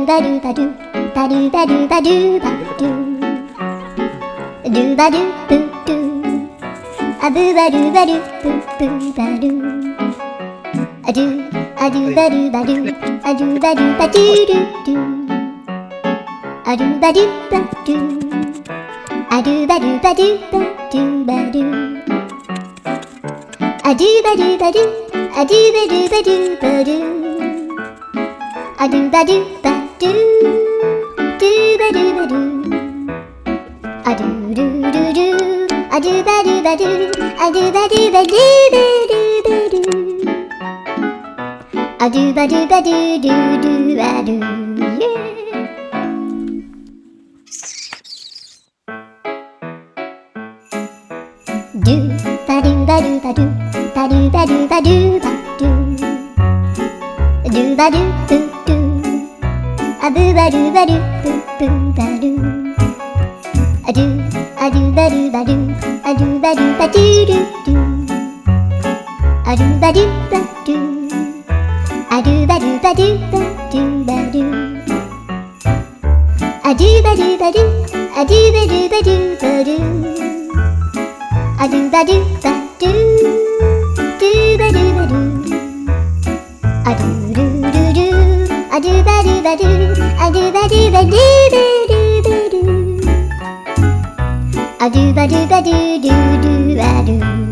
ba do ba do ba do ba do ba do ba do do ba do boo do a boo ba do ba do boo boo ba do a do ba do ba do a do ba do ba do do do a do ba do ba do a do ba do ba do ba do ba do a do ba do ba do a do ba do ba do ba do a do ba do ba do do ba do ba do a do do do do a do ba do ba do a do ba do ba do ba do ba do a do ba do ba do do do ba do yeah. Do ba do ba do ba do ba do ba do ba do ba do do ba do boo do a boo ba do ba do boo boo ba do a do ba do ba do a do ba do ba do do do a do ba do ba do a do ba do ba do ba do ba do a do ba do ba do a do ba do ba do ba do a do ba do ba do do ba do ba do a do do do do a do ba do ba do a do ba do ba do ba do ba do a do ba do ba do do do ba do